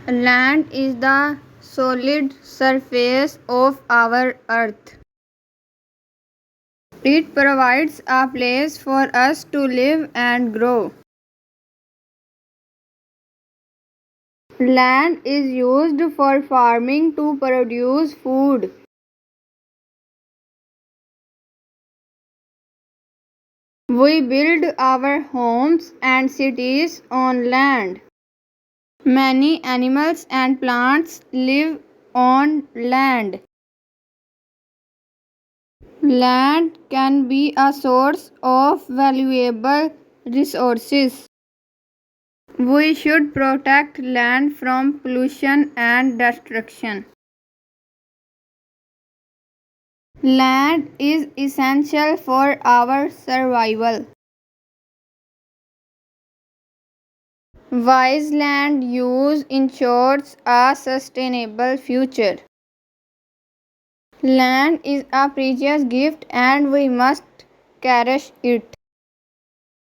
Land is the solid surface of our earth. It provides a place for us to live and grow. Land is used for farming to produce food. We build our homes and cities on land. Many animals and plants live on land. Land can be a source of valuable resources. We should protect land from pollution and destruction. Land is essential for our survival. Wise land use ensures a sustainable future. Land is a precious gift and we must cherish it.